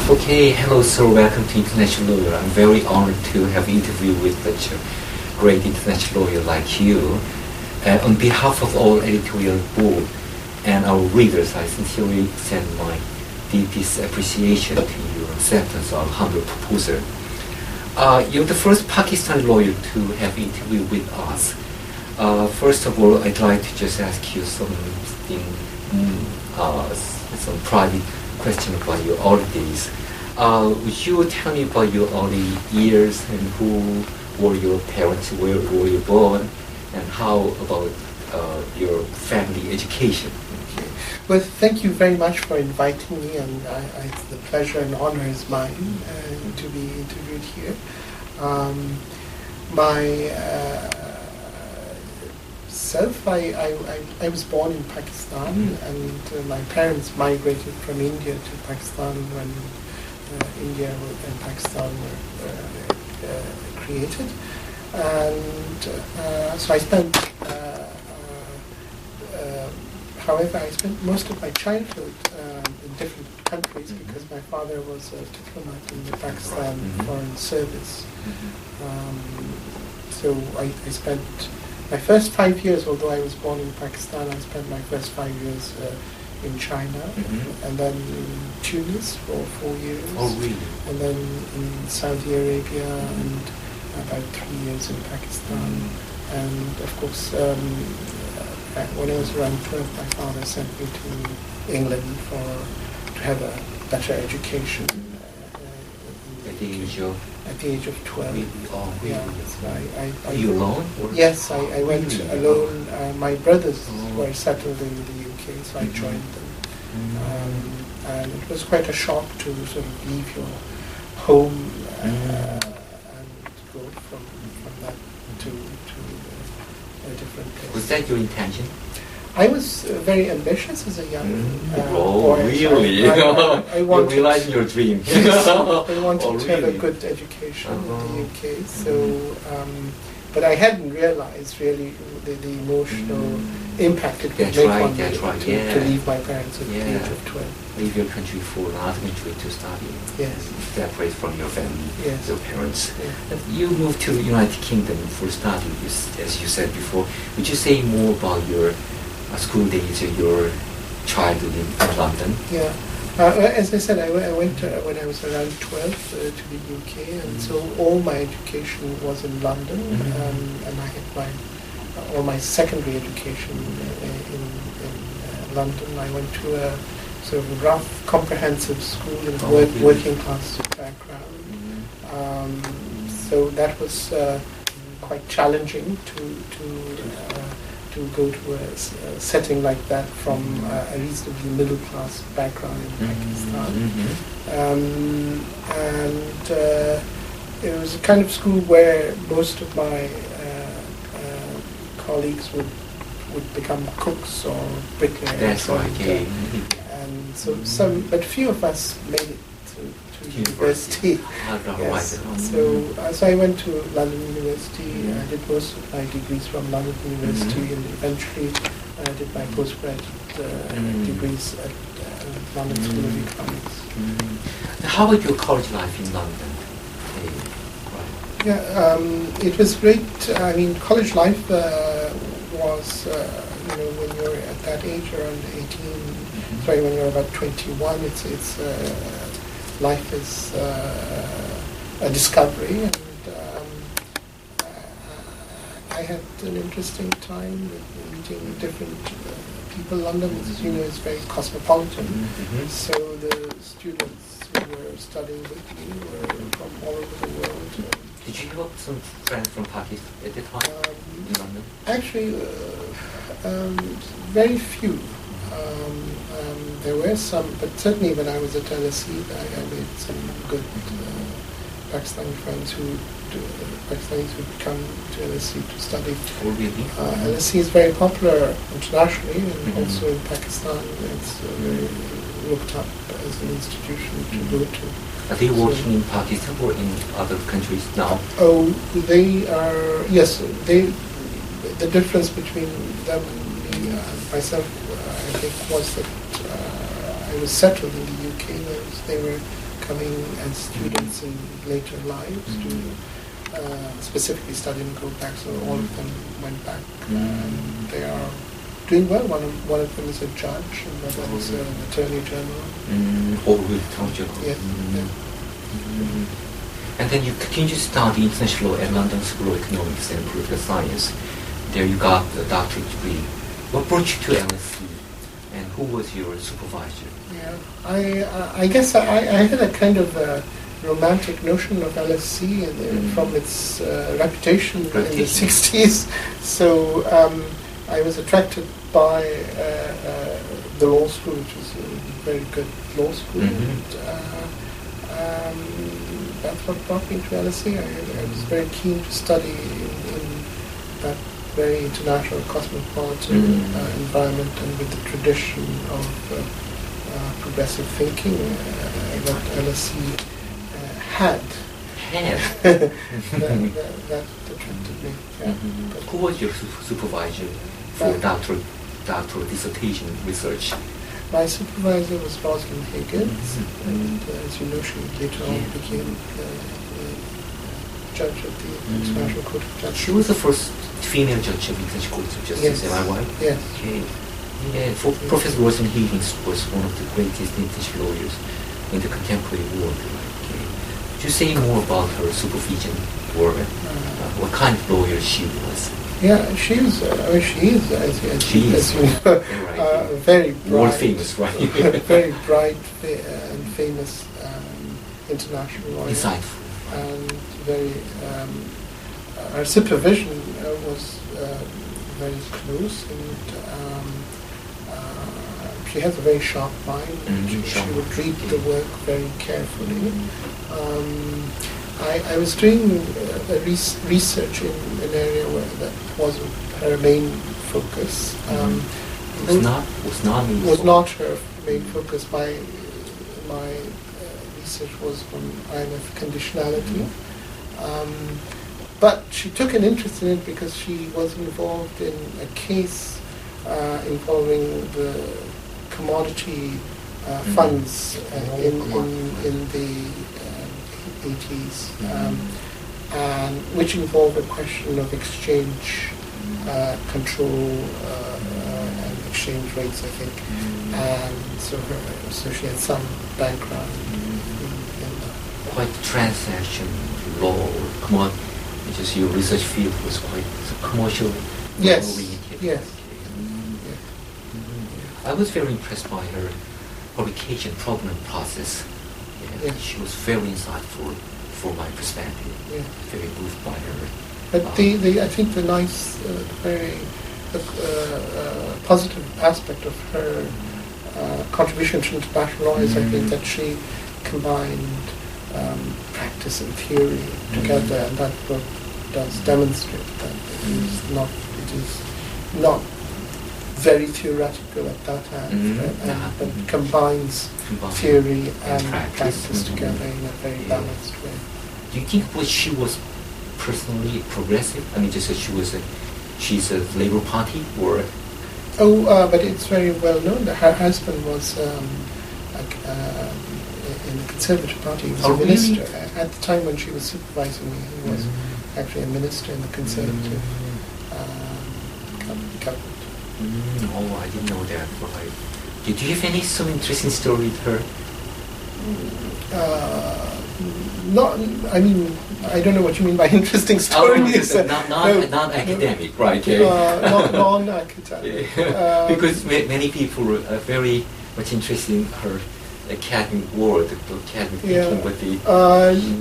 Okay, hello sir, welcome to International Lawyer. I'm very honored to have an interview with such a great international lawyer like you. On behalf of all editorial board and our readers, I sincerely send my deepest appreciation to your acceptance of humble proposal. You're the first Pakistani lawyer to have interviewed with us. First of all, I'd like to just ask you some private question about your early days. Would you tell me about your early years and who were your parents, where were you born, and how about your family education? Okay. Well, thank you very much for inviting me, and the pleasure and honor is mine to be interviewed here. I was born in Pakistan, and my parents migrated from India to Pakistan when India and Pakistan were created. And so I spent, however, I spent most of my childhood in different countries because my father was a diplomat in the Pakistan Foreign Service. So I spent my first 5 years, although I was born in Pakistan, I spent my first 5 years in China, and then in Tunis for 4 years. Oh, really? And then in Saudi Arabia, and about 3 years in Pakistan. And of course, when I was around 12, my father sent me to England to have a better education. At the age of 12. Really? Oh, really? Yeah, Are you alone? Yes, I went really? alone. My brothers were settled in the UK, so I joined them. And it was quite a shock to sort of leave your home and go from that to a different place. Was that your intention? I was very ambitious as a young boy. Really? I wanted, you realized your dream. I wanted to have a really? good education in the UK. So, but I hadn't realized really the emotional impact it would make on me to leave my parents at the age of 12. Leave your country for another country to study. Yes. Separate from your family, your parents. Yeah. And you moved to the United Kingdom for study, as you said before. Would you say more about your school days or your childhood in London? Yeah. As I said, I went when I was around 12 to the UK, and so all my education was in London, and I had all my secondary education in London. I went to a sort of rough, comprehensive school in working class background. So that was quite challenging to go to a setting like that from a reasonably middle class background in Pakistan. And it was a kind of school where most of my colleagues would become cooks or bricklayers. That's right, yeah. And so but few of us made it to university. Yes. So I went to London University. I did most of my degrees from London University, and eventually I did my postgraduate degrees at London School of Economics. How about your college life in London? Yeah, it was great. I mean, college life was, when you're at that age, around 18, when you're about 21, it's life is a discovery, and I had an interesting time meeting different people. London, as you know, is very cosmopolitan, so the students who were studying with me were from all over the world. Did you have some friends from Pakistan at the time in London? Actually, very few. There were some, but certainly when I was at LSE, I made some good Pakistani friends Pakistanis who come to LSE to study. Oh, really? LSE is very popular internationally, and also in Pakistan. It's very looked up as an institution to go to. Are they working in Pakistan or in other countries now? Oh, they are, yes. The difference between them and me, myself, I think, was that I was settled in the UK. They were coming as students in later lives to specifically study and go back. So all of them went back. And they are doing well. One of them is a judge, and the other is an attorney general. Yeah. And then you continue to study international law at London School of Economics and Political Science. There you got a doctorate degree. What brought you to LSE, and who was your supervisor? Yeah, I guess I had a kind of romantic notion of LSE from its reputation in the 60s. So I was attracted by the law school, which was a very good law school. And, that's what brought me to LSE. I was very keen to study in that very international, cosmopolitan environment, and with the tradition of progressive thinking that LSE had. that attracted me. Yeah. Who was your supervisor for doctoral dissertation research? My supervisor was Rosalind Higgins, and as you know, she later on became judge at the International Court of Justice. She was the first female judge of the International Court of Justice, am I right? Yes. Okay. Yeah, Professor Rosalind Higgins was one of the greatest international lawyers in the contemporary world. Okay. Could you say more about her supervision work? What kind of lawyer she was? Yeah, she is, as you know, very bright, world famous, right? very bright and famous international lawyer. Insightful. And very, her supervision was very close, and she has a very sharp mind. She would read the work very carefully. I was doing research in an area where that wasn't her main focus. Was not her main focus. My research was on IMF conditionality. But she took an interest in it because she was involved in a case involving the commodity funds in the 80s, and which involved a question of exchange control and exchange rates, I think. And so she had some background in that. Quite transaction law, which is your research field was quite commercial. Yes. Yes. I was very impressed by her publication problem process. Yeah. She was very insightful from my perspective. Yeah. Very moved by her. But I think the nice, very positive aspect of her contribution to international law is I think that she combined practice and theory together, and that book does demonstrate that it is not very theoretical at that end, but combines theory and practice together in a very balanced way. Do you think she was personally progressive? I mean, just that she's a Labour Party, or? But it's very well known that her husband was in the Conservative Party. He was a minister. Really? At the time when she was supervising me, he was actually a minister in the Conservative government. Oh, I didn't know that. Right. Did you have some interesting story with her? I mean, I don't know what you mean by interesting stories. Non-academic, right? Non-academic. Because many people are very much interested in her academic world, academic thinking, but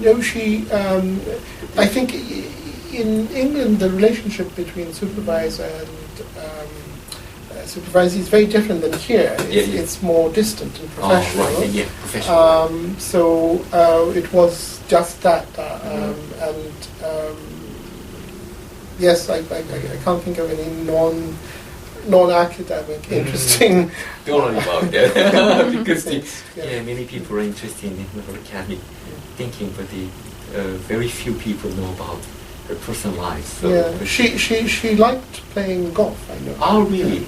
no, she. I think in England the relationship between supervisor and supervisee is very different than here. It's more distant and professional. Oh, right. Professional. So it was just that, and yes, I can't think of any non-academic interesting. Don't worry about that, because many people are interested in her academic thinking, but very few people know about her personal life. So she liked playing golf, I know. Oh, really?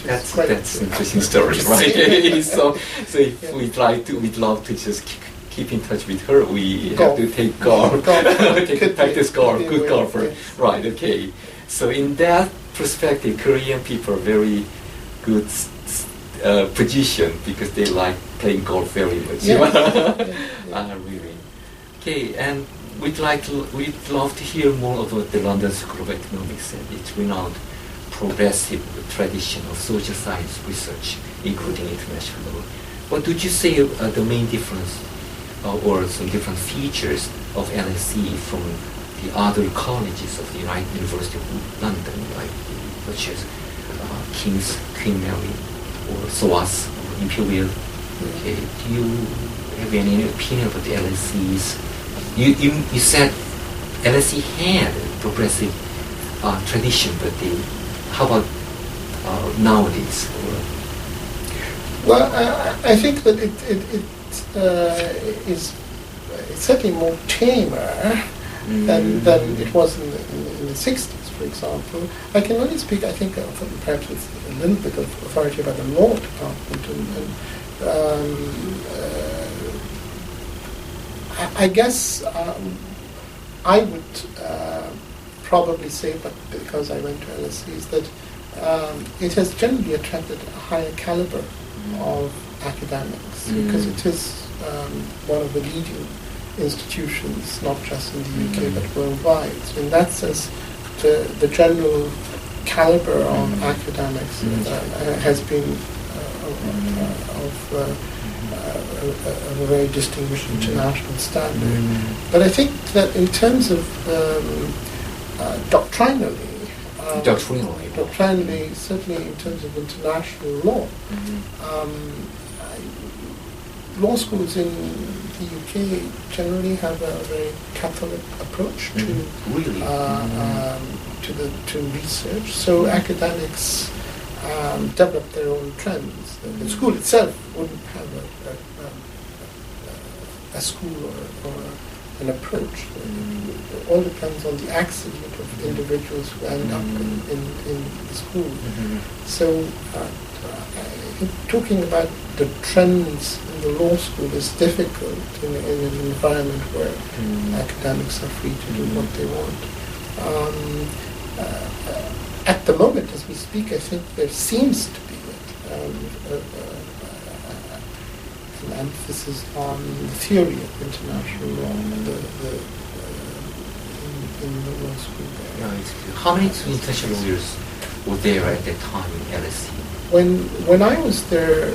That's an interesting story, right? so if we'd love to just keep in touch with her, we Golf. have to take golf, take practice golf, Could be good a way, golfer. yes. Right, okay. So in that perspective, Korean people are very good position because they like playing golf very much. Yeah. Really. Okay, and we'd love to hear more about the London School of Economics and its renowned progressive tradition of social science research, including international law. What would you say are the main difference or some different features of LSE from the other colleges of the University of London, like such as King's, Queen Mary, or SOAS, or Imperial? Okay, do you have any opinion about the LSE's? You said LSE had progressive tradition, but how about nowadays? Well, I think that it is certainly more tamer than it was in the 60s, for example. I can only speak, I think, perhaps with a little bit of authority about the law department. I guess I would probably say, but because I went to LSE, is that it has generally attracted a higher caliber of academics because it is one of the leading institutions, not just in the UK but worldwide. So in that sense, the general caliber of academics has been of a very distinguished international standard. But I think that in terms of doctrinally, certainly in terms of international law, law schools in the UK generally have a very Catholic approach to research. So academics develop their own trends. The school itself wouldn't have a school or an approach. It all depends on the accident of individuals who end up in the school. So talking about the trends in the law school is difficult in an environment where academics are free to do what they want. At the moment, as we speak, I think there seems to be an emphasis on the theory of international law in the law school there. Yeah, how many international lawyers were there at that time in LSE? When I was there,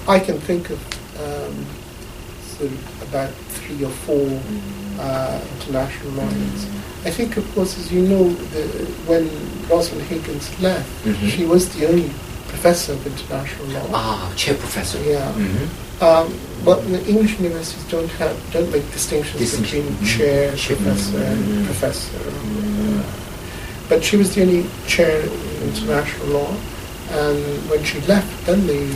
I can think of sort of about 3 or 4 international lawyers. I think, of course, as you know, when Rosalind Higgins left, she was the only professor of international law. Chair professor. Yeah. But the English universities don't make distinctions between chair, professor, and professor. But she was the only chair in international law, and when she left, then they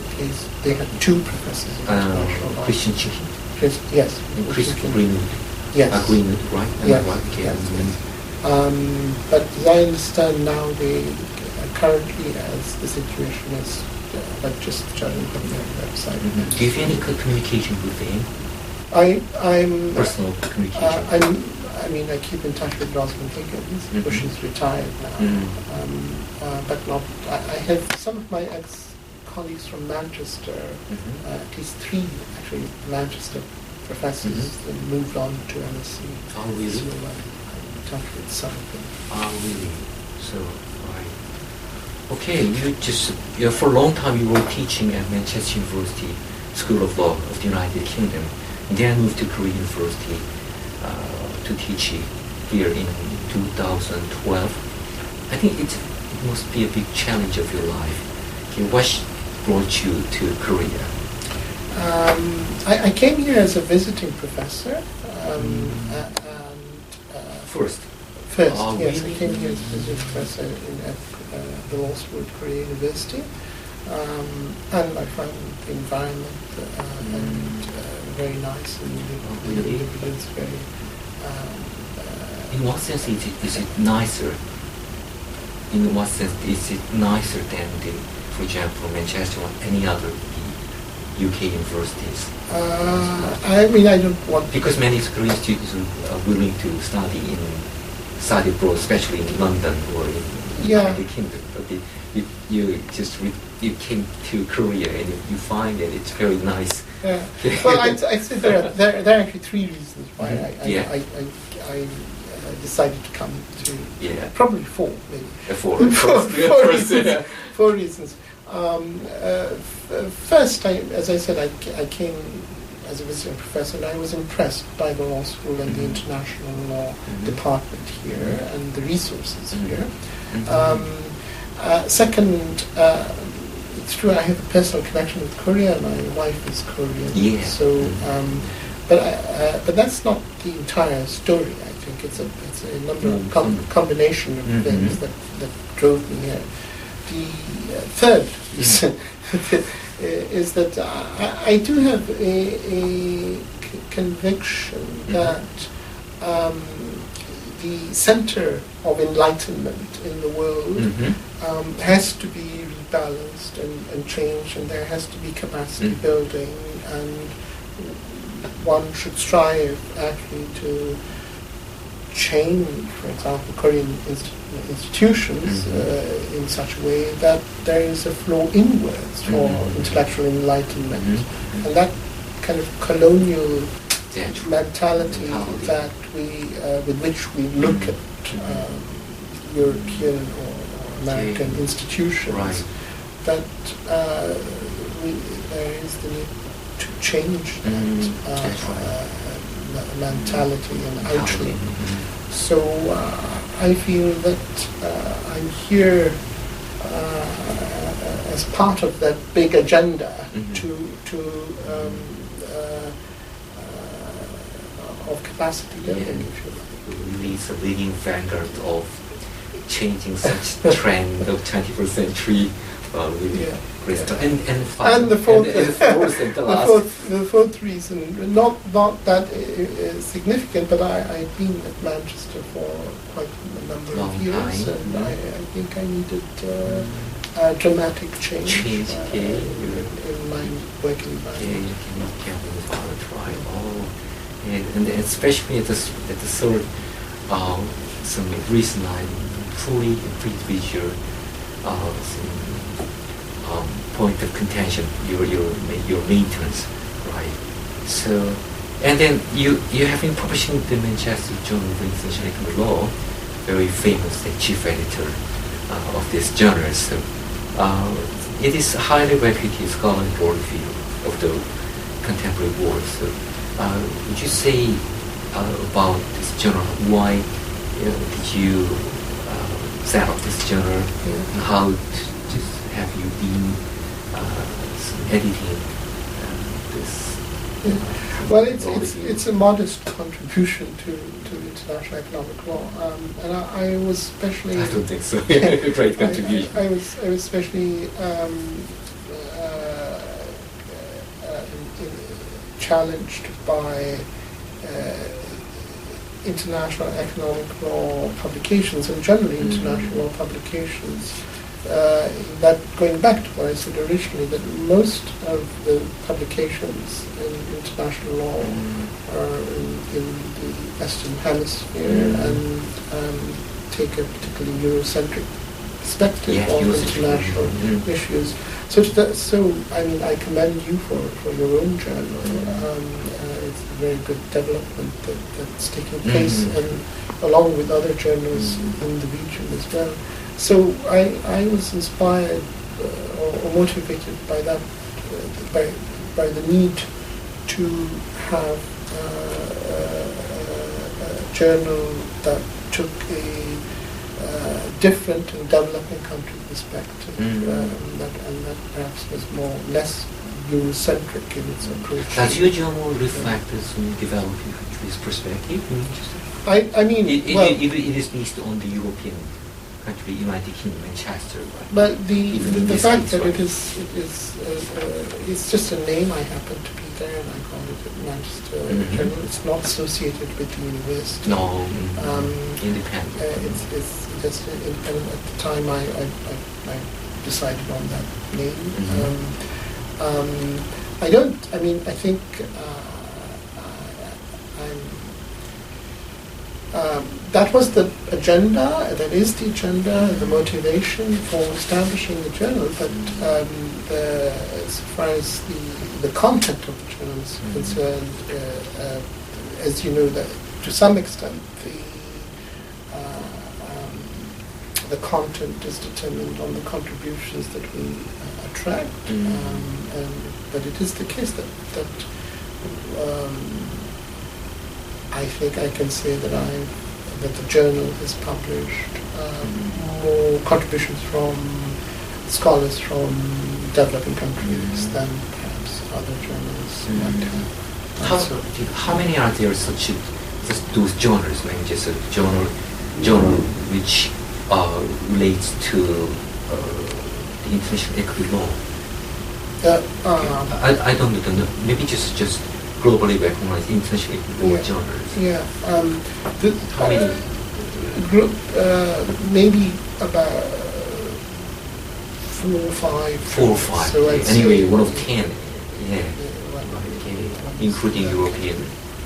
had 2 professors of international law. Christian Chicken. Yes. Christian Greenwood. Yes. Greenwood, right? Yes. Right. Okay. Yes. But as I understand now, they currently, as the situation is, like just judging from their website. Do you have any communication with them? I'm personal communication. I keep in touch with Rosalind Higgins because she's retired now. But not. I have some of my ex-colleagues from Manchester. At least 3 actually Manchester professors that moved on to LSE. Oh, really? So I'm in touch with some of them. Oh, really? So, right. Okay, for a long time you were teaching at Manchester University School of Law of the United Kingdom, and then moved to Korea University to teach here in 2012. I think it must be a big challenge of your life. Okay, what brought you to Korea? I came here as a visiting professor. First? Yes. Really? I came here as a visiting professor at the law school at Korea University. And I found the environment very nice, and the individuals very... in what sense is it nicer? in what sense is it nicer than the, for example, Manchester or any other UK universities? I mean, I don't want... Because many Korean students are willing to study abroad, especially in London or in the United Kingdom. But you came to Korea and you find that it's very nice. Yeah. Well, I'd say there are actually three reasons why I decided to come to... Probably four, maybe. Four reasons. Four reasons. First, as I said, I came as a visiting professor, and I was impressed by the law school and the international law department here and the resources here. Second, it's true I have a personal connection with Korea. My wife is Korean, so but that's not the entire story. I think it's a number of combination of things that drove me here. The third reason is that I do have a conviction that the center of enlightenment in the world has to be rebalanced and changed, and there has to be capacity building, and one should strive actually to change, for example, Korean institutions in such a way that there is a flow inwards for intellectual enlightenment, and that kind of colonial mentality that with which we look at European or American institutions, that there is the need to change that mentality and outlook. So I feel that I'm here as part of that big agenda of capacity building, if you like. Really, it's a leading vanguard of changing such trend of 21st century. And the fourth reason, not that significant, but I've been at Manchester for quite a number of years, and I think I needed a dramatic change in my working environment. And especially at the third, some reason I'm fully agreed with your point of contention, your maintenance, right? So, and then you have been publishing the Manchester Journal of International Economic Law, very famous, the chief editor of this journal. So, it is a highly reputed scholarly worldview of the contemporary world. So, would you say about this journal? Why did you set up this journal? And how have you been editing this? Well, it's a modest contribution to international economic law, and I was especially. I don't think so. Great contribution. I was especially challenged by international economic law publications and generally international law publications. That going back to what I said originally, that most of the publications in international law are in the Western Hemisphere and take a particularly Eurocentric perspective on international issues. So I mean, I commend you for your own journal. It's a very good development that's taking place, and along with other journals in the region as well. So I was inspired or motivated by that, by the need to have a journal that took a different and developing country perspective, and that perhaps was less Eurocentric in its approach. Does your journal reflect this developing country's perspective? I mean, it is based on the European country, United Kingdom, Manchester. Right? But the fact that it's just a name I happen to be there, and I got it at Manchester Journal. It's not associated with the university. No, independent. It's just independent. At the time, I decided on that name. I think that was the agenda, that is the agenda, the motivation for establishing the journal, but as far as the content of the journal is concerned, as you know, that to some extent the content is determined on the contributions that we attract, but it is the case that I think I can say that the journal has published more contributions from scholars from developing countries than perhaps other journals might have. How many are there such those journals? Maybe just a journal which relates to the international equity law. I don't know. Maybe just globally recognized international equity law journals. Yeah. How many? Group maybe about 4 or 5. 4 or 5. So anyway, one of 10. Yeah. Including European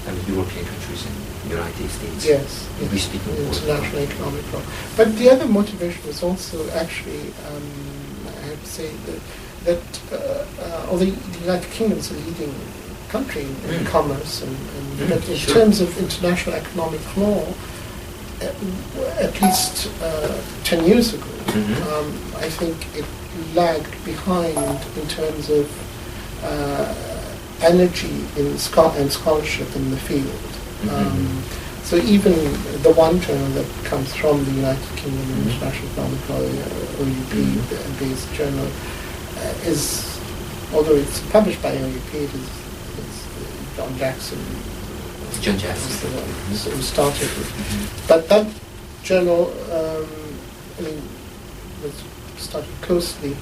countries and United States. Yes. We speak international economic law. But the other motivation was also actually, I have to say that although the United Kingdom is a leading country in commerce and but in terms of international economic law, at least 10 years ago, I think it lagged behind in terms of energy and scholarship in the field. So even the one journal that comes from the United Kingdom, International Economic Law, OUP-based journal, is, although it's published by OUP, it is John Jackson. John Jackson was the one who started it. But that journal, was started closely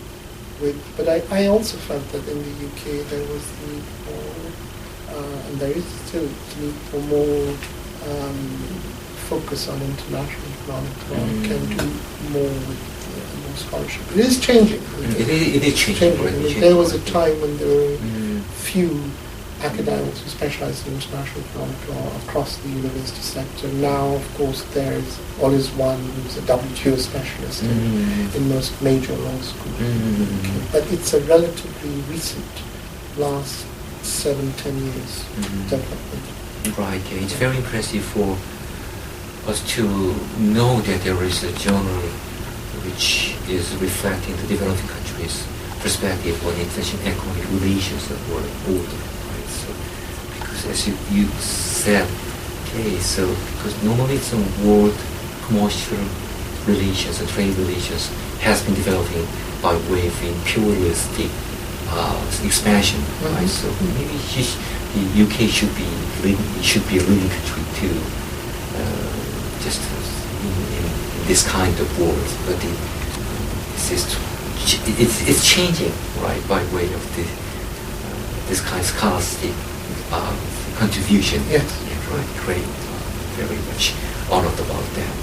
with. But I also felt that in the UK there was the need for, and there is still the need for more focus on international economic law. Can do more with more scholarship. It is changing. It is changing. There was a time when there were few academics who specialize in international economic law across the university sector. Now, of course, there's always one who's a WTO specialist in most major law schools. But it's a relatively recent, last 7-10 years development. Right. Yeah. It's very impressive for us to know that there is a journal which is reflecting the developing countries' perspective on international economic relations that were older. Because as you said, okay, so because normally some world commercial relations and trade relations has been developing by way of imperialistic expansion, right? So maybe the UK should be a leading country too, just in this kind of world. But it's changing, right, by way of this kind of scholastic contribution. Yes. Yeah, right, great. Very much honored about that.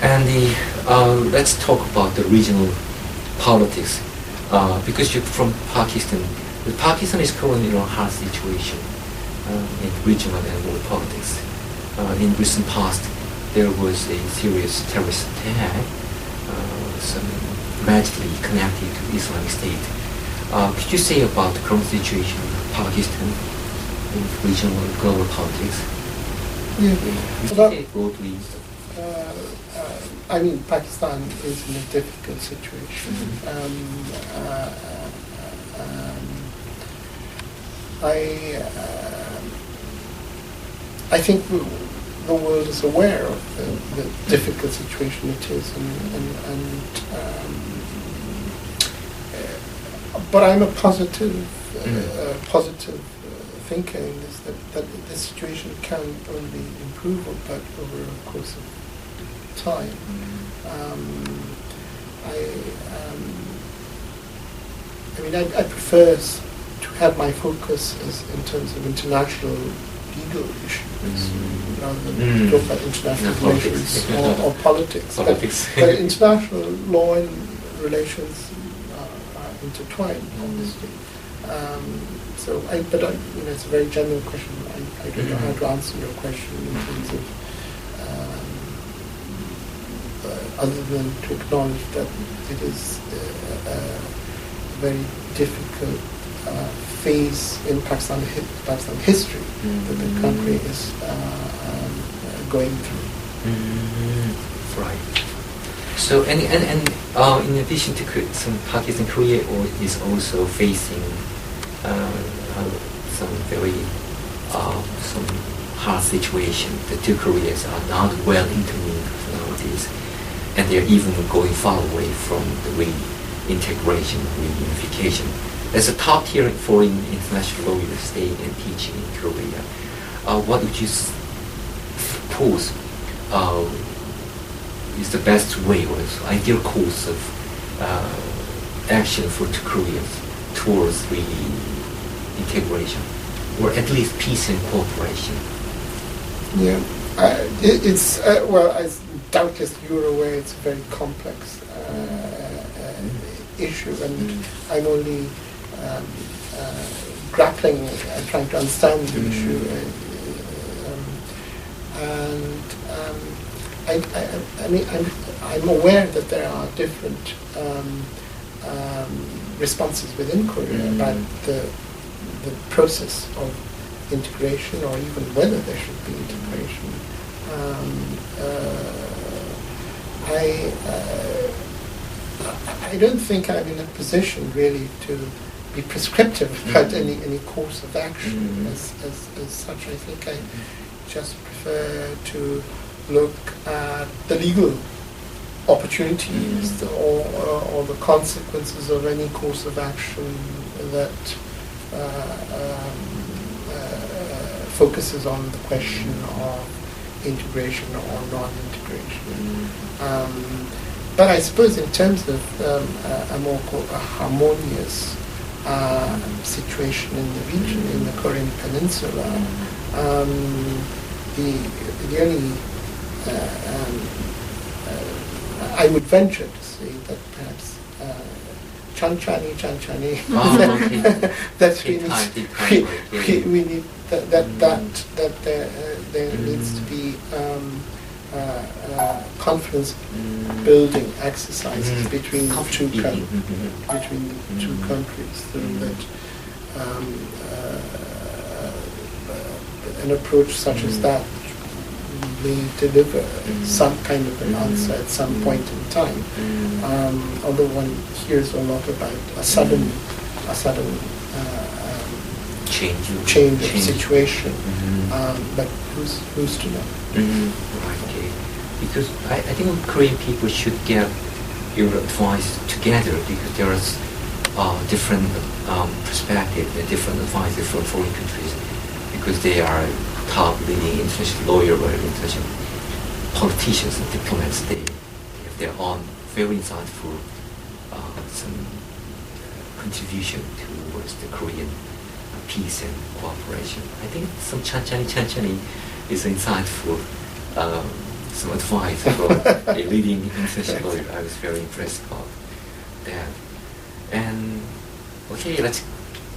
And let's talk about the regional politics. Because you're from Pakistan. Pakistan is currently in a hard situation in regional and world politics. In recent past, there was a serious terrorist attack, some magically connected to the Islamic State. Could you say about the current situation in Pakistan in regional and global politics? Yeah. Could you say broadly? Pakistan is in a difficult situation. I think the world is aware of the difficult situation it is, but I'm a positive thinker in this, that the situation can only improve, but over a course of time. I prefer to have my focus is in terms of international legal issues rather than talk about international relations or politics. But international law and relations are intertwined, obviously. It's a very general question. I don't know how to answer your question in terms of other than to acknowledge that it is a very difficult phase in Pakistan history that the country is going through. Right. So, and in addition to some Pakistan, Korea is also facing some very some hard situation. The two Koreas are not well intermingled nowadays, and they're even going far away from the reintegration, reunification. As a top-tier foreign international lawyer staying and teaching in Korea, what would you suppose is the best way or the ideal course of action for two Koreas towards reintegration, or at least peace and cooperation? Yeah, it's well, as doubtless you're aware, it's a very complex issue, and I'm only grappling and trying to understand the issue, I'm aware that there are different responses within Korea about the process of integration, or even whether there should be integration. I don't think I'm in a position really to be prescriptive about any course of action as such. I think I just prefer to look at the legal opportunities or the consequences of any course of action that focuses on the question of integration or non-integration. But I suppose in terms of a more harmonious situation in the region, in the Korean Peninsula, the only I would venture to say that perhaps Chanchani, that we need that there needs to be confidence building exercises between the two countries, so that an approach such as that may deliver some kind of an answer at some point in time. Although one hears a lot about a sudden change of situation, but who's to know? Right, okay. Because I think Korean people should get your advice together, because there is different perspective and different advices from foreign countries, because they are top leading international lawyers or international politicians and diplomats. They have their own very insightful some contribution towards the Korean peace and cooperation. I think some Chanchani is insightful, some advice from a leading international lawyer. I was very impressed about that. And okay, let's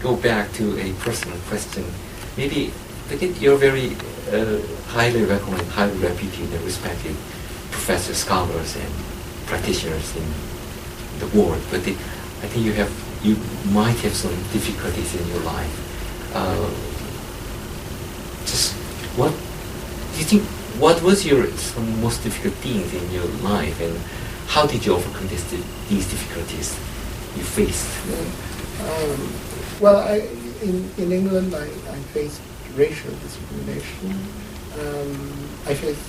go back to a personal question. Maybe you're very highly recognized, highly reputed and respected professors, scholars, and practitioners in the world. But I think you might have some difficulties in your life. Just what do you think? What was some most difficult things in your life, and how did you overcome these difficulties you faced? Well, in England, I faced racial discrimination. I faced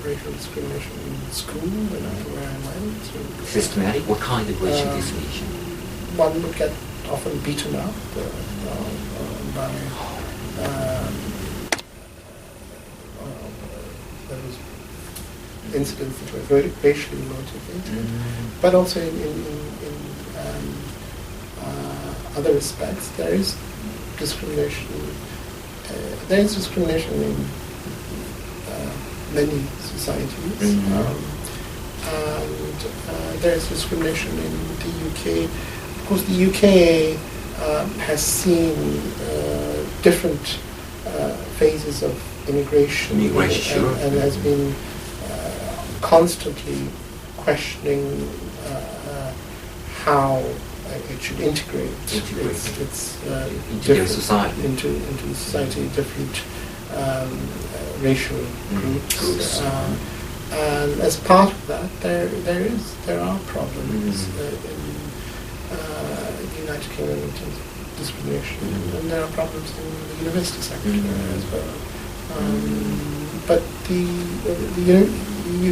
racial discrimination in school where I went. Systematic? What kind of racial discrimination? One would get often beaten up by there was incidents that were very racially motivated, but also in other respects. There is discrimination. There is discrimination in many societies, and there is discrimination in the UK. Of course, the UK has seen different phases of immigration, and has been constantly questioning how it should integrate its into society, into society, different racial groups. And as part of that, there are problems in the United Kingdom in terms of discrimination, and there are problems in the university sector as well. But the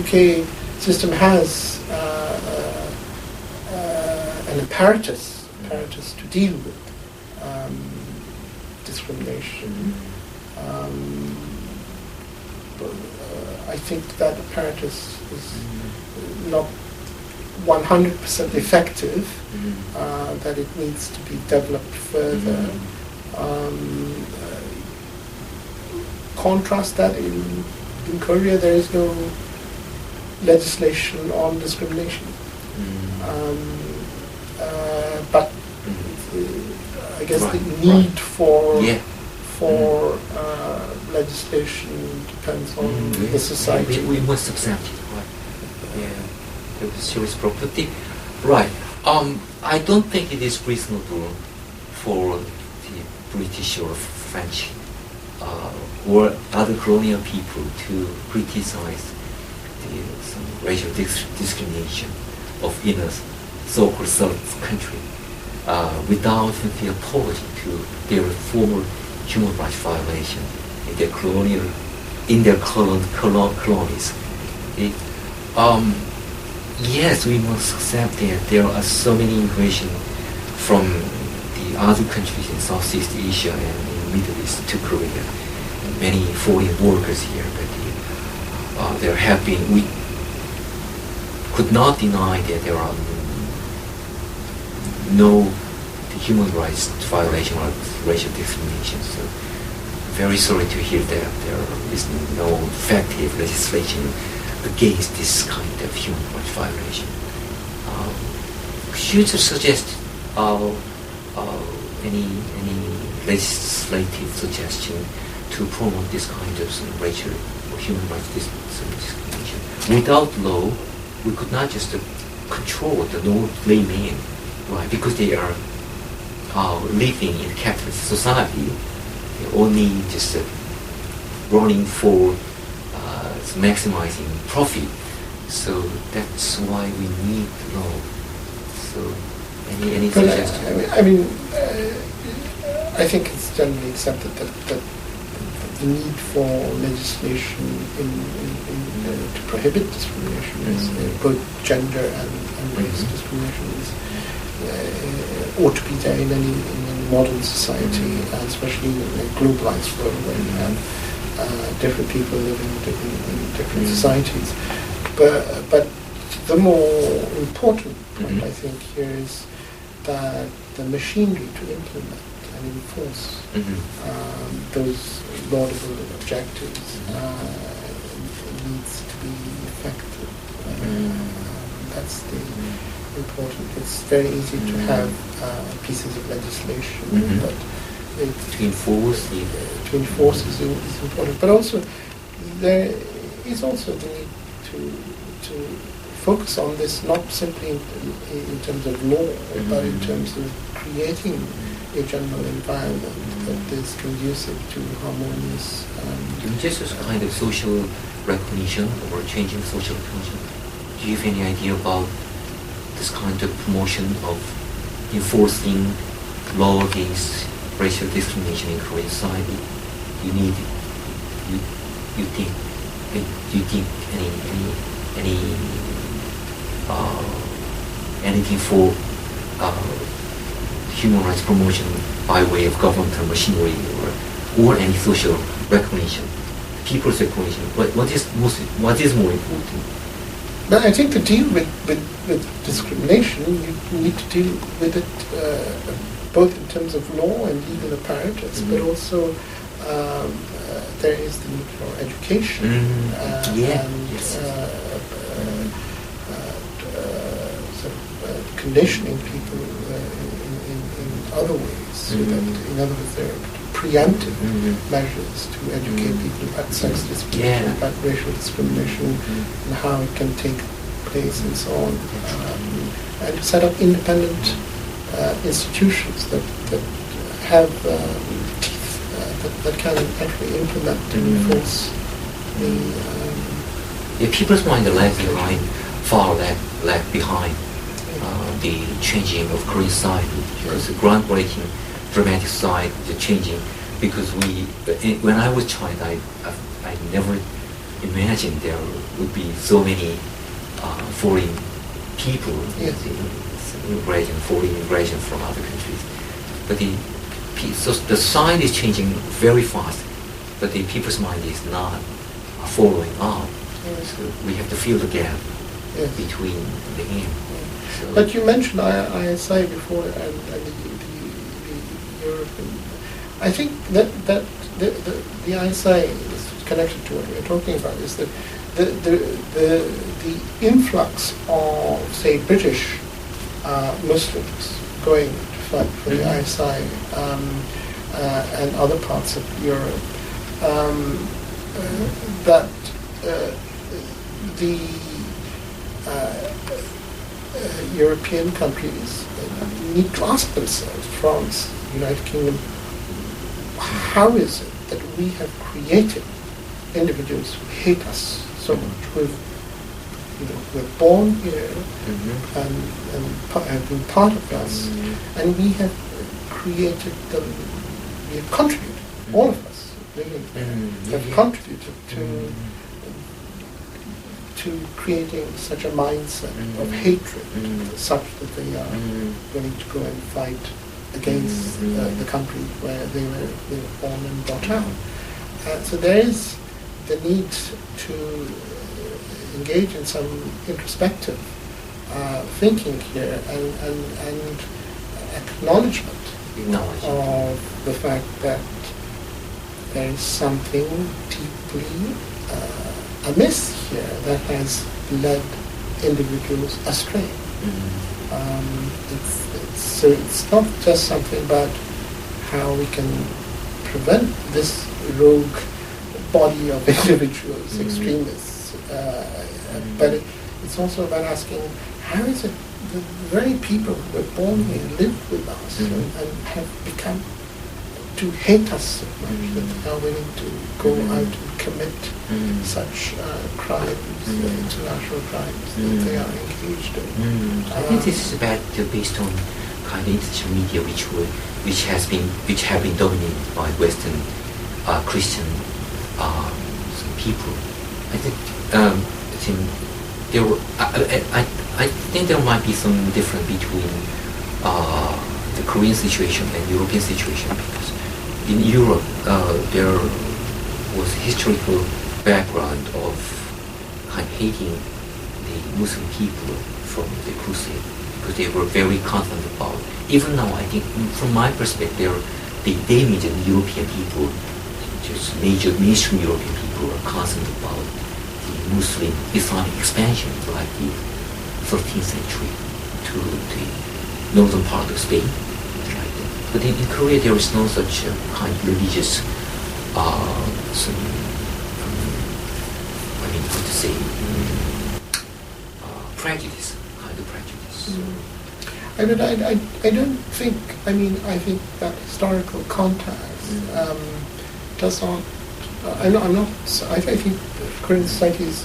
UK system has an apparatus to deal with discrimination. I think that apparatus is not 100% effective, that it needs to be developed further. Contrast that in Korea, there is no legislation on discrimination. But I guess the need for legislation depends on the society. We must accept it, right? Yeah, there was serious property. Right. I don't think it is reasonable for the British or French or other colonial people to criticize some racial discrimination of inner so-called third country without the apology to their former human rights violation in their colonies. Yes, we must accept that there are so many immigration from the other countries in Southeast Asia and in the Middle East to Korea. Many foreign workers here, but there have been. We could not deny that there are no human rights violation or racial discrimination. So, very sorry to hear that there is no effective legislation against this kind of human rights violation. Could you just suggest any legislative suggestion to promote this kind of racial or human rights discrimination? Without law, we could not just control the laymen, right? Because they are living in a capitalist society, they're only just running for maximizing profit. So that's why we need law. So any suggestions? I think it's generally accepted that the need for legislation to prohibit discrimination, both gender and race discrimination, ought to be there in any modern society, especially in a globalized world where you have different people living in different societies. But the more important point, I think, here is that the machinery to implement and enforce those laudable objectives needs to be effective. That's the important. It's very easy to have pieces of legislation, but to enforce is important. But also there is also the need to focus on this, not simply in terms of law, but in terms of creating a general environment that is conducive to harmonious. Just as kind of social recognition or changing social recognition, do you have any idea about this kind of promotion of enforcing law against racial discrimination in Korean society? Do you think anything for human rights promotion by way of governmental machinery or any social recognition, people's recognition? What is more important? But I think to deal with discrimination, you need to deal with it both in terms of law and legal apparatus, but also there is the need for education and sort of conditioning people in other ways, so that, in other words, there are preemptive measures to educate people about sex discrimination, about racial discrimination, and how it can take place and so on, and to set up independent institutions that have teeth, that can actually implement and enforce the... people's mind lag behind, far lag behind the changing of Korean side. It's a groundbreaking, dramatic side, the changing, because when I was child, I never imagined there would be so many foreign people, foreign immigration from other countries. But the side is changing very fast, but the people's mind is not following up. So we have to fill the gap between the end. So but you mentioned ISI before, and the European. I think that the ISI is connected to what we're talking about, is that the influx of, say, British Muslims going to fight for the ISI and other parts of Europe, that the European countries need to ask themselves, France, United Kingdom, how is it that we have created individuals who hate us so much, who were born here and have been part of us, and we have created them, we have contributed, all of us, really, have contributed to creating such a mindset of hatred, such that they are willing to go and fight against the country where they were born and brought up. So there is the need to engage in some introspective thinking here and acknowledgement of the fact that there is something deeply amiss here that has led individuals astray. So it's not just something about how we can prevent this rogue body of individuals, extremists, but it's also about asking, how is it the very people who were born here, live with us, and have become to hate us so much that they are willing to go out and commit such crimes, international crimes that they are engaged in. I think this is based on kind of international media which have been dominated by Western Christian people. I think there might be some difference between the Korean situation and European situation, because in Europe there was historical background of kind of hating the Muslim people from the Crusade, because they were very confident about. Even now, I think, from my perspective, the damage in European people, just major mainstream European people, are concerned about the Muslim Islamic expansion, like the 13th century to the northern part of Spain. But in Korea, there is no such kind of religious, prejudice, kind of prejudice. I don't think, I think that historical context does not, I think Korean society is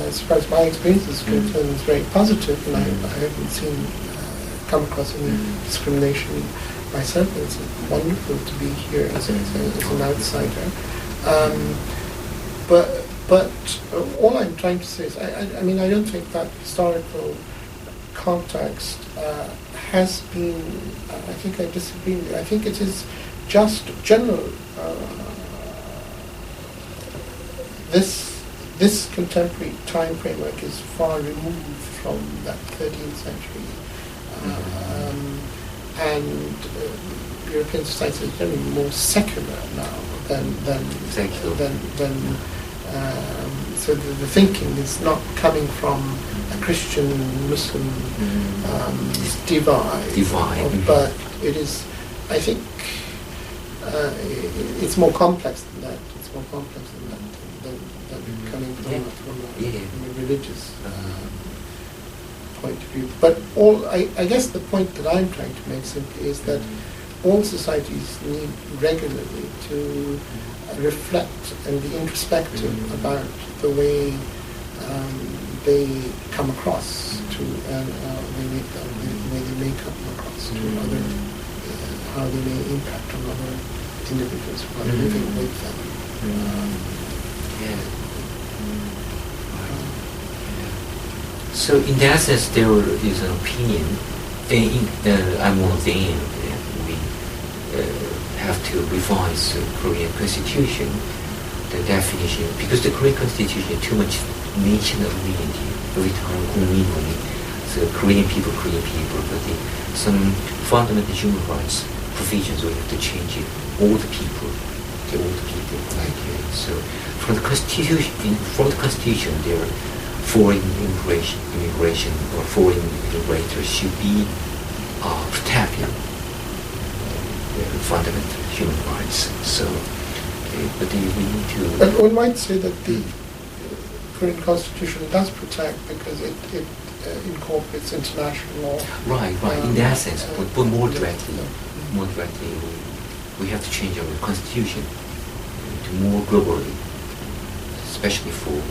as far as my experience is concerned, is very positive, and I haven't come across any discrimination myself. It's wonderful to be here as an outsider. But all I'm trying to say is, I don't think that historical context has been, I think I disagree with you. I think it is just general, this contemporary time framework is far removed from that 13th century. and European society is generally more secular now than so the thinking is not coming from a Christian Muslim divide, but it is, I think, it's more complex than that. It's more complex than that than coming from a religious point of view. But I guess the point that I'm trying to make simply is that all societies need regularly to reflect and be introspective about the way they come across to, the way they may come across to other, how they may impact on other individuals who are living with them. So in that sense, there is an opinion. I'm one of them. We have to revise the Korean constitution, the definition, because the Korean constitution is too much nation-oriented. Every time so Korean people, but some fundamental human rights provisions we have to change it. All the people, like it. So from the constitution, there are foreign immigration or foreign immigrators should be protected. Fundamental human rights. So, but we need to. But one might say that the Korean constitution does protect because it incorporates international law. Right. In that sense, but more directly, we have to change our constitution to more globally, especially for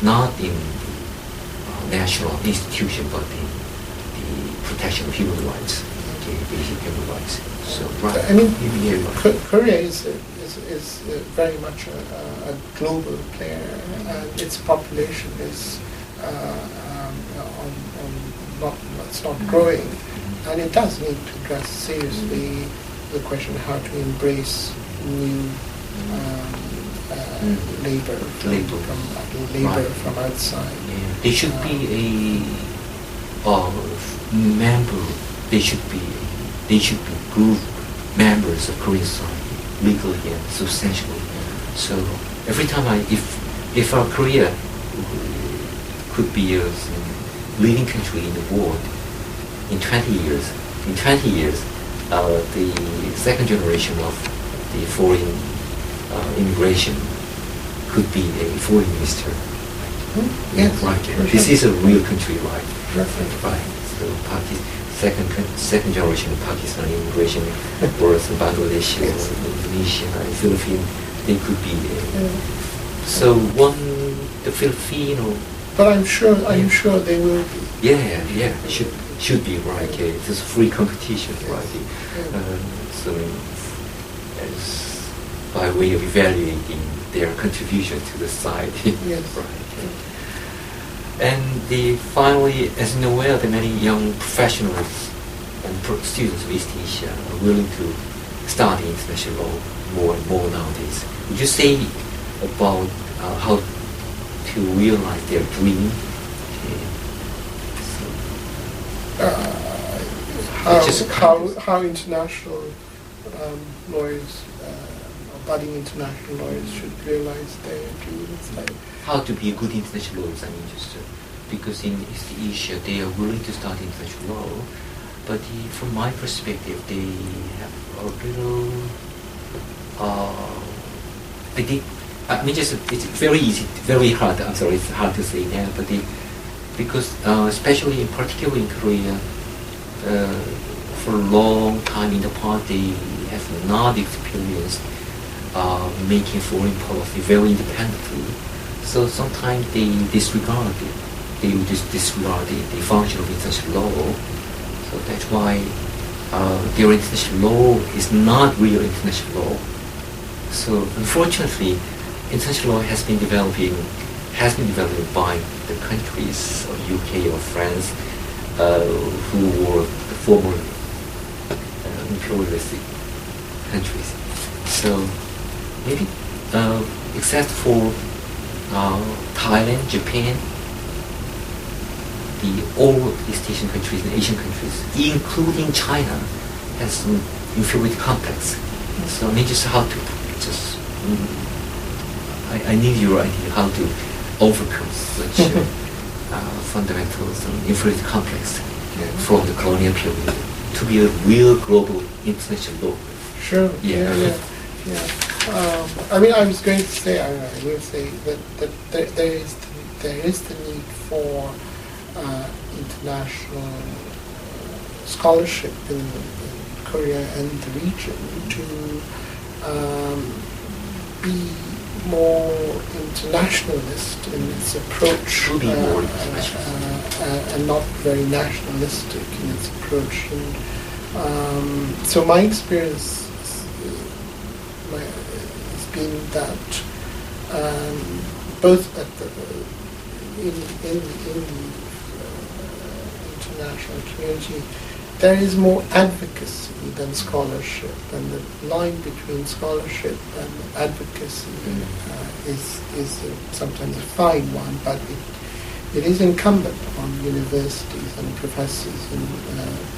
not in national institution, but in the protection of human rights, basic human rights. So, right. I mean, Korea is very much a global player, and its population is it's not growing, and it does need to address seriously the question of how to embrace new labor from outside. Yeah. They should be a member. They should be group members of Korean society legally and substantially. So every time if our Korea could be a leading country in the world in 20 years, the second generation of the foreign immigration could be a foreign minister. Yes. Right. This is a real country, right? Right. So second generation of Pakistan immigration, or Bangladesh, or Indonesia, and Philippines, they could be. So the Filipino. But I'm sure they will be. Yeah. Should be right. It's free competition, right? So as by way of evaluating their contribution to the society. Yes. Right. And finally, as you know well, the many young professionals and students of East Asia are willing to study international law more and more nowadays. Would you say about how to realize their dream? How international lawyers, budding international lawyers should realize their dreams. How to be a good international lawyer, I'm interested. Because in East Asia, they are willing to study international law, but from my perspective, they have a little. It's very easy, very hard. I'm sorry, it's hard to say now, but because especially particularly in Korea, for a long time in the past, they have not experienced making foreign policy very independently. So sometimes they disregard it. They will just disregard the function of international law. So that's why their international law is not real international law. So unfortunately, international law has been developed by the countries of UK or France who were the former imperialistic countries. So maybe except for Thailand, Japan, all East Asian countries and Asian countries, including China, has some inferiority complex. So I need just how to just I need your idea how to overcome such fundamental inferiority complex from the colonial period to be a real global international law. Sure. Yeah. I mean, I was going to say, I will say that there is the need for international scholarship in Korea and the region to be more internationalist in its approach and not very nationalistic in its approach. And so my experience has been that both at the in the international community, there is more advocacy than scholarship, and the line between scholarship and advocacy is sometimes a fine one, but it is incumbent on universities and professors,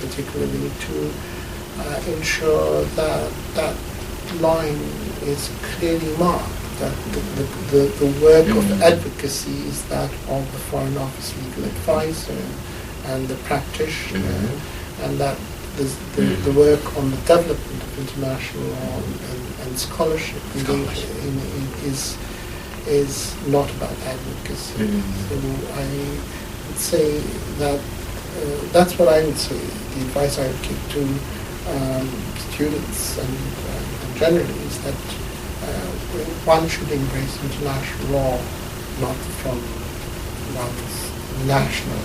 particularly, to ensure that that line is clearly marked, that the work of advocacy is that of the Foreign Office legal advisor and the practitioner, and that the work on the development of international law and scholarship is not about advocacy. So I would say that that's what I would say. The advice I would give to students and generally is that one should embrace international law not from one's national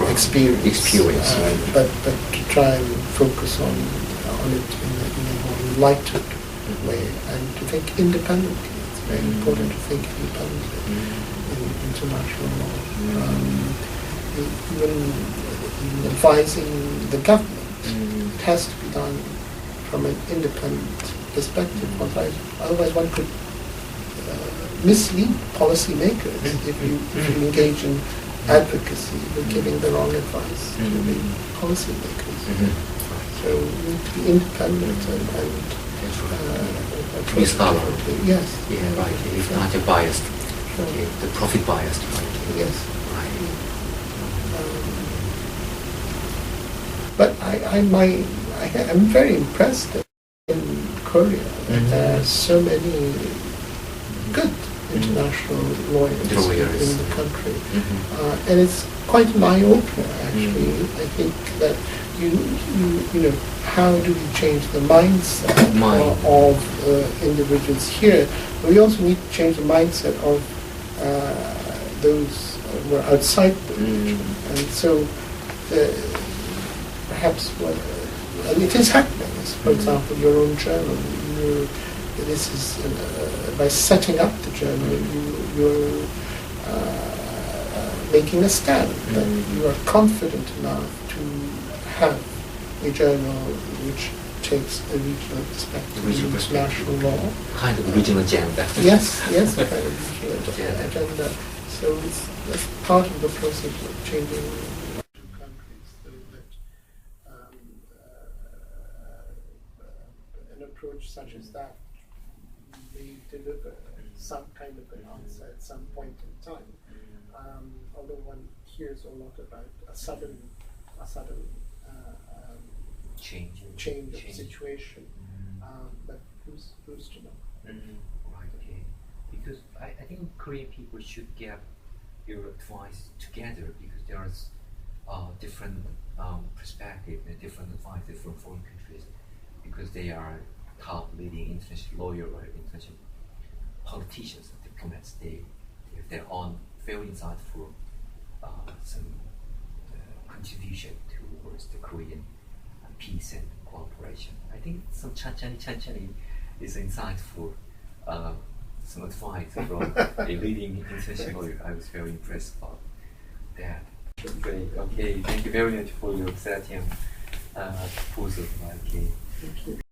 experience, but to try and focus on it in a more enlightened way, and to think independently. It's very important to think independently in international law. Even advising the government, it has to be done from an independent perspective. Otherwise, one could mislead policymakers if you engage in advocacy. You're giving the wrong advice to the policymakers. So you need to be independent and be scholarly. Yes. Yeah, right. If not you're biased. Sure. The profit biased. Right. Yes. Right. But I'm very impressed that in Korea there are so many good international lawyers in the country, and it's quite an eye-opener actually. I think that you know, how do we change the mindset of individuals here? But we also need to change the mindset of those who are outside the region, and so perhaps and it is happening. For example, your own journal. This is by setting up the journal, you're making a stand that you are confident enough to have a journal which takes a regional perspective, international law. Kind of regional agenda. Yes, kind of regional agenda. So that's part of the process of changing countries, so that an approach such as that may deliver some kind of an answer at some point in time. Although one hears a lot about a sudden change of situation, but who's to know? Right. Okay. Because I think Korean people should get your advice together, because there's different perspective and different advice from foreign countries, because they are top leading international lawyers or international politicians and diplomats. They have their own very insightful some contribution towards the Korean peace and cooperation. I think some Chanchani is insightful some advice from a leading international lawyer. I was very impressed about that. Great. Okay. Thank you very much for your proposal. Okay. Thank you.